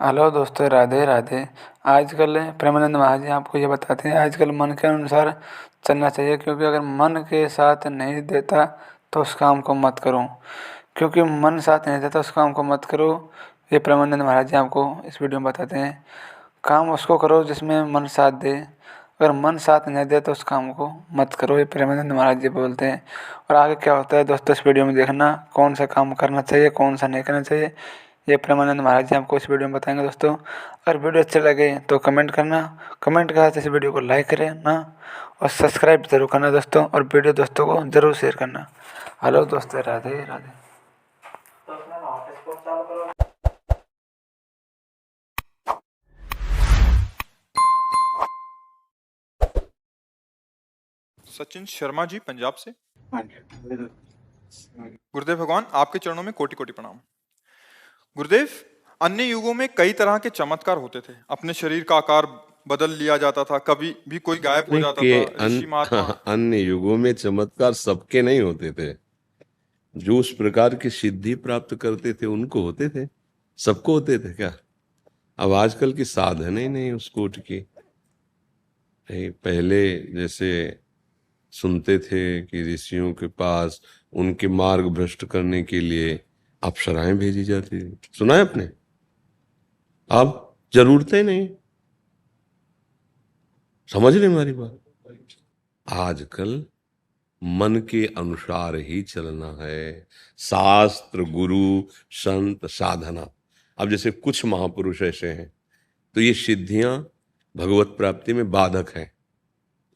Hello दोस्तों, राधे राधे। आजकल प्रेमानंद महाराज जी आपको ये बताते हैं आजकल मन के अनुसार चलना चाहिए, क्योंकि अगर मन के साथ नहीं देता तो उस काम को मत करो। क्योंकि मन साथ नहीं देता उस काम को मत करो। ये प्रेमानंद महाराज जी आपको इस वीडियो में बताते हैं। काम उसको करो जिसमें मन साथ दे, अगर मन साथ नहीं दे तो उस काम को मत करो। ये प्रेमानंद महाराज जी बोलते हैं। और आगे क्या होता है दोस्तों, इस वीडियो में देखना कौन सा काम करना चाहिए कौन सा नहीं करना चाहिए, ये प्रेमानंद महाराज जी आपको इस वीडियो में बताएंगे दोस्तों। अगर वीडियो अच्छे लगे तो कमेंट करना, कमेंट के साथ इस वीडियो को लाइक करें ना, और सब्सक्राइब जरूर करना दोस्तों, और वीडियो दोस्तों को जरूर शेयर करना। हेलो दोस्तों, राधे राधे। सचिन शर्मा जी पंजाब से। गुरुदेव भगवान, आपके चरणों में कोटि कोटि प्रणाम। गुरुदेव, अन्य युगों में कई तरह के चमत्कार होते थे। अपने शरीर का आकार बदल लिया जाता था, कभी भी कोई गायब हो जाता था। ऋषि महात्मा अन्य युगों में चमत्कार सबके नहीं होते थे। जो उस प्रकार की सिद्धि प्राप्त करते थे उनको होते थे, सबको होते थे क्या? अब आजकल की साधन ही नहीं उस कोट की। नहीं, पहले जैसे सुनते थे कि ऋषियों के पास उनके मार्ग भ्रष्ट करने के लिए अप्सराएं भेजी जाती थी, सुना है आपने? अब जरूरत ही नहीं। समझ रहे हमारी बात? आजकल मन के अनुसार ही चलना है। शास्त्र, गुरु, संत, साधना। अब जैसे कुछ महापुरुष ऐसे हैं तो ये सिद्धियां भगवत प्राप्ति में बाधक हैं,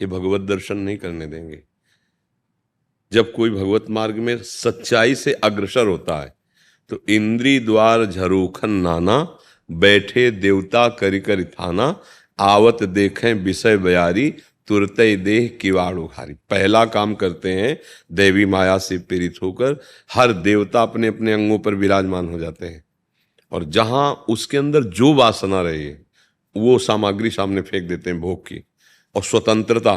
ये भगवत दर्शन नहीं करने देंगे। जब कोई भगवत मार्ग में सच्चाई से अग्रसर होता है तो इंद्री द्वार झरोखन नाना, बैठे देवता करि करि थाना, आवत देखें विषय बयारी, तुरते देह किवाड़ उघारी। पहला काम करते हैं, देवी माया से पीड़ित होकर हर देवता अपने अपने अंगों पर विराजमान हो जाते हैं, और जहां उसके अंदर जो वासना रही वो सामग्री सामने फेंक देते हैं भोग की, और स्वतंत्रता,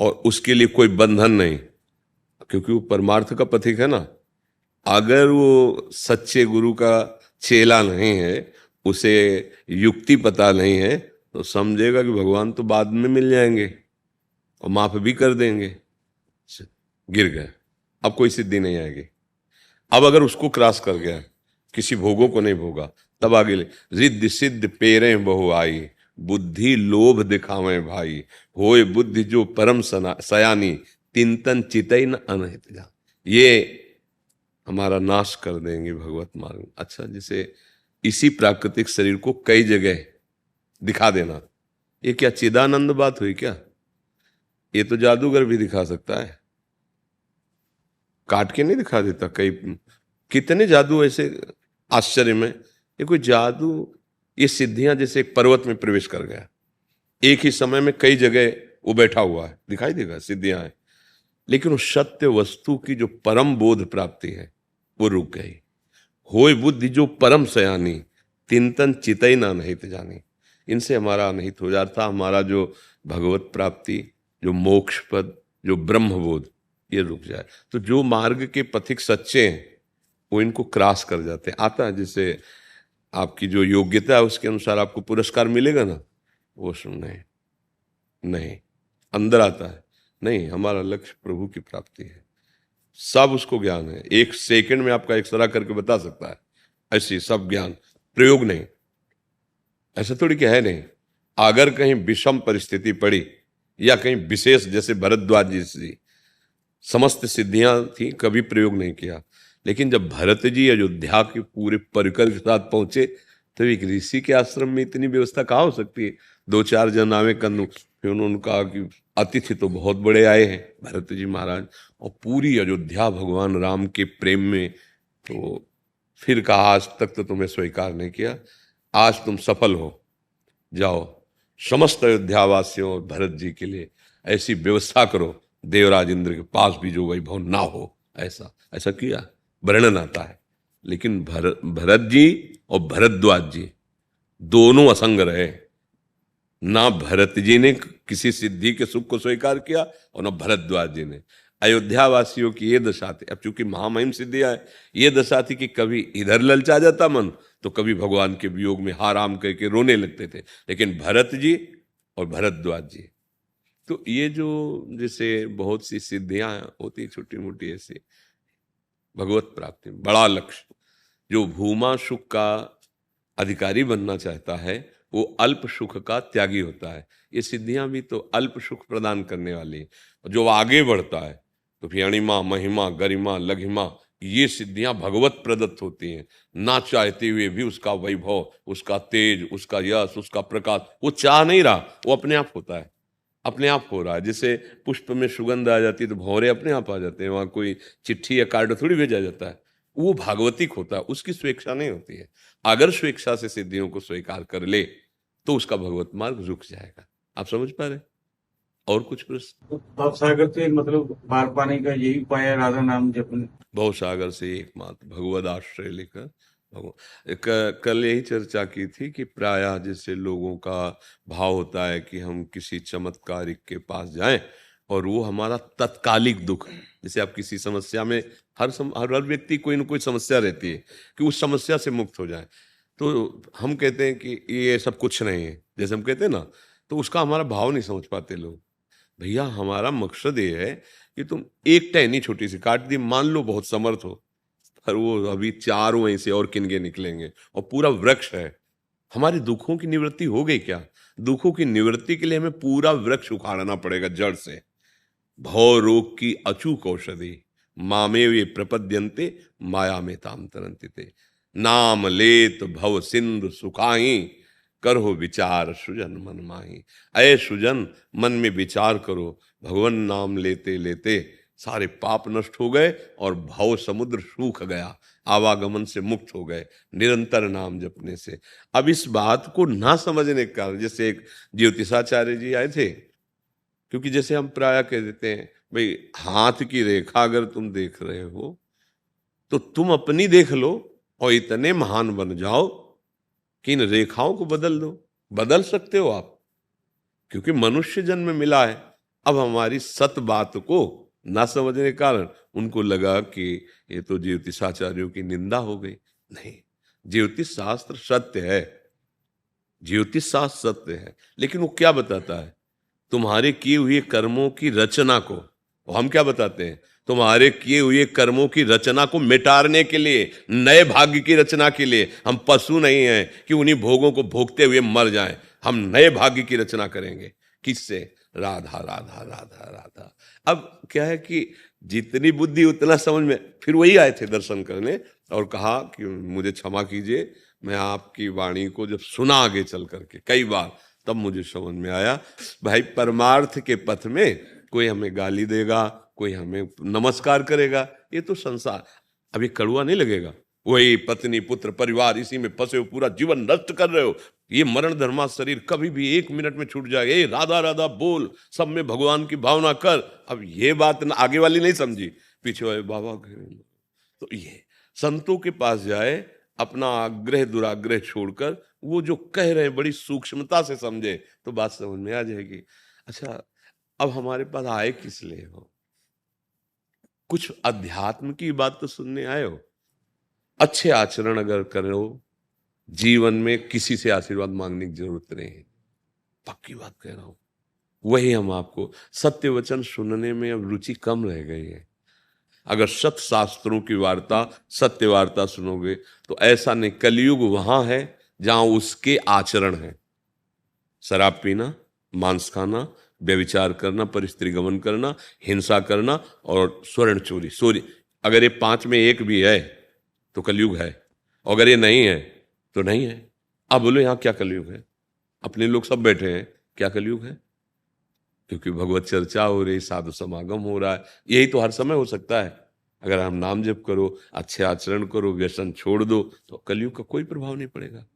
और उसके लिए कोई बंधन नहीं, क्योंकि वो परमार्थ का पथिक है ना। अगर वो सच्चे गुरु का चेला नहीं है, उसे युक्ति पता नहीं है, तो समझेगा कि भगवान तो बाद में मिल जाएंगे और माफ भी कर देंगे। गिर गए, अब कोई सिद्धि नहीं आएगी। अब अगर उसको क्रॉस कर गया, किसी भोगों को नहीं भोगा, तब आगे ले रिद्ध सिद्ध पेरे बहु आई, बुद्धि लोभ दिखावे भाई, होए बुद्धि जो परम सयानी, तिंतन चितई न अनहित जा। ये हमारा नाश कर देंगे भगवत मार्ग। अच्छा, जैसे इसी प्राकृतिक शरीर को कई जगह दिखा देना, ये क्या चिदानंद बात हुई क्या? ये तो जादूगर भी दिखा सकता है, काट के नहीं दिखा देता। कई कितने जादू ऐसे आश्चर्य में। ये कोई जादू, ये सिद्धियां जैसे एक पर्वत में प्रवेश कर गया, एक ही समय में कई जगह वो बैठा हुआ है, दिखाई देगा सिद्धियां हैं, लेकिन उस सत्य वस्तु की जो परम बोध प्राप्ति है वो रुक गई। होय बुद्धि जो परम सयानी, तिंतन चितई ना नहीं जानी। इनसे हमारा अनहित हो जाता। हमारा जो भगवत प्राप्ति, जो मोक्ष पद, जो ब्रह्मबोध, ये रुक जाए। तो जो मार्ग के पथिक सच्चे हैं वो इनको क्रॉस कर जाते हैं। आता है जैसे आपकी जो योग्यता है उसके अनुसार आपको पुरस्कार मिलेगा ना, वो नहीं, नहीं अंदर आता है। नहीं, हमारा लक्ष्य प्रभु की प्राप्ति है, सब उसको ज्ञान है। एक सेकंड में आपका एक्सरा करके बता सकता है, ऐसी सब ज्ञान, प्रयोग नहीं। ऐसा थोड़ी क्या है नहीं। अगर कहीं विषम परिस्थिति पड़ी या कहीं विशेष, जैसे भरद्वाज जी समस्त सिद्धियां थी, कभी प्रयोग नहीं किया, लेकिन जब भरत जी अयोध्या के पूरे परिकर के साथ पहुंचे तो एक ऋषि के आश्रम में इतनी व्यवस्था कहाँ हो सकती है? दो चार जन आवे कन्नू, फिर उन्होंने कहा कि अतिथि तो बहुत बड़े आए हैं भरत जी महाराज, और पूरी अयोध्या भगवान राम के प्रेम में। तो फिर कहा आज तक तो तुम्हें स्वीकार नहीं किया, आज तुम सफल हो, जाओ समस्त अयोध्यावासियों और भरत जी के लिए ऐसी व्यवस्था करो, देवराज इंद्र के पास भी जो वैभव ना हो। ऐसा ऐसा किया, वर्णन आता है। लेकिन भरत जी और भरद्वाज जी दोनों असंग रहे। ना भरत जी ने किसी सिद्धि के सुख को स्वीकार किया और ना भरद्वाज जी ने। अयोध्या वासियों की ये दशा थी। अब चूंकि महामहिम सिद्धियां है, ये दशा थी कि कभी इधर ललचा जाता मन तो कभी भगवान के वियोग में हाराम करके रोने लगते थे। लेकिन भरत जी और भरद्वाज जी, तो ये जो जैसे बहुत सी सिद्धियां होती छोटी मोटी ऐसी, भगवत प्राप्ति बड़ा लक्ष्य। जो भूमा सुख का अधिकारी बनना चाहता है वो अल्प सुख का त्यागी होता है। ये सिद्धियां भी तो अल्प सुख प्रदान करने वाली है। जो आगे बढ़ता है तो फिर अणिमा, महिमा, गरिमा, लघिमा, ये सिद्धियां भगवत प्रदत्त होती हैं। ना चाहते हुए भी उसका वैभव, उसका तेज, उसका यश, उसका प्रकाश, वो चाह नहीं रहा, वो अपने आप होता है, अपने आप हो रहा है। जैसे पुष्प में सुगंध आ जाती है तो भौरे अपने आप आ जाते हैं, वहां कोई चिट्ठी या कार्ड थोड़ी भेजा जाता है। वो भागवतिक होता है, उसकी स्वेच्छा नहीं होती है। अगर स्वेच्छा से सिद्धियों को स्वीकार कर ले तो उसका भगवत मार्ग रुक जाएगा। आप समझ पा रहे? और कुछ प्रश्न? भवसागर से मतलब पार पाने का यही उपाय है, राधा नाम जपने। भवसागर से एकमात्र भगवद आश्रय लेकर कल यही चर्चा की थी कि प्रायः जैसे लोगों का भाव होता है कि हम किसी चमत्कारिक के पास जाएं और वो हमारा तत्कालिक दुख, जैसे आप किसी समस्या में, हर व्यक्ति कोई ना कोई समस्या रहती है कि उस समस्या से मुक्त हो जाए, तो हम कहते हैं कि ये सब कुछ नहीं है, जैसे हम कहते हैं ना, तो उसका हमारा भाव नहीं समझ पाते लोग। भैया हमारा मकसद ये है कि तुम एक टहनी छोटी सी काट दी, मान लो बहुत समर्थ हो, पर वो अभी 4 वहीं से और किनके निकलेंगे और पूरा वृक्ष है। हमारे दुखों की निवृत्ति हो गई क्या? दुखों की निवृत्ति के लिए हमें पूरा वृक्ष उखाड़ना पड़ेगा जड़ से। भव रोग की अचूक औषधि मामे वे प्रपद्यन्ते माया में ताम तरंतिते। नाम लेत भव सिंधु सुखाही करो विचार सुजन मन माही। अय सुजन, मन में विचार करो, भगवान नाम लेते लेते सारे पाप नष्ट हो गए और भव समुद्र सूख गया, आवागमन से मुक्त हो गए निरंतर नाम जपने से। अब इस बात को ना समझने के कारण, जैसे एक ज्योतिषाचार्य जी आए थे, क्योंकि जैसे हम प्राय कह देते हैं भाई हाथ की रेखा अगर तुम देख रहे हो तो तुम अपनी देख लो और इतने महान बन जाओ कि इन रेखाओं को बदल दो। बदल सकते हो आप, क्योंकि मनुष्य जन्म मिला है। अब हमारी सत बात को ना समझने के कारण उनको लगा कि ये तो ज्योतिषाचार्यों की निंदा हो गई। नहीं, ज्योतिष शास्त्र सत्य है, ज्योतिष शास्त्र सत्य है, लेकिन वो क्या बताता है? तुम्हारे किए हुए कर्मों की रचना को, और हम क्या बताते हैं? तुम्हारे किए हुए कर्मों की रचना को मिटाने के लिए, नए भाग्य की रचना के लिए। हम पशु नहीं हैं कि उन्हीं भोगों को भोगते हुए मर जाएं। हम नए भाग्य की रचना करेंगे। किससे? राधा राधा राधा राधा। अब क्या है कि जितनी बुद्धि उतना समझ में। फिर वही आए थे दर्शन करने और कहा कि मुझे क्षमा कीजिए, मैं आपकी वाणी को जब सुना आगे चल करके कई बार, तब मुझे समझ में आया भाई परमार्थ के पथ में कोई हमें गाली देगा, कोई हमें नमस्कार करेगा, ये तो संसार। अभी कड़ुआ नहीं लगेगा? वही पत्नी पुत्र परिवार, इसी में फंसे हो, पूरा जीवन नष्ट कर रहे हो। ये मरण धर्मा शरीर कभी भी 1 मिनट में छूट जाएगा। ये राधा राधा बोल, सब में भगवान की भावना कर। अब ये बात ना आगे वाली नहीं समझी, पीछे वाले बाबा तो ये संतों के पास जाए, अपना आग्रह दुराग्रह छोड़कर वो जो कह रहे हैं बड़ी सूक्ष्मता से समझे तो बात समझ में आ जाएगी। अच्छा, अब हमारे पास आए किस लिए हो? कुछ अध्यात्म की बात तो सुनने आए हो। अच्छे आचरण अगर करो, जीवन में किसी से आशीर्वाद मांगने की जरूरत नहीं है, पक्की बात कह रहा हूं। वही हम आपको, सत्य वचन सुनने में अब रुचि कम रह गई है। अगर सत्य शास्त्रों की वार्ता, सत्य वार्ता सुनोगे तो ऐसा नहीं, कलयुग वहां है जहां उसके आचरण है। शराब पीना, मांस खाना, व्यभिचार करना, परिस्त्री गमन करना, हिंसा करना और स्वर्ण चोरी। अगर ये 5 में एक भी है तो कलयुग है, और अगर ये नहीं है तो नहीं है। अब बोलो यहाँ क्या कलयुग है? अपने लोग सब बैठे हैं, क्या कलयुग है? क्योंकि भगवत चर्चा हो रही, साधु समागम हो रहा है। यही तो हर समय हो सकता है। अगर हम नाम जप करो, अच्छे आचरण करो, व्यसन छोड़ दो, तो कलयुग का कोई प्रभाव नहीं पड़ेगा।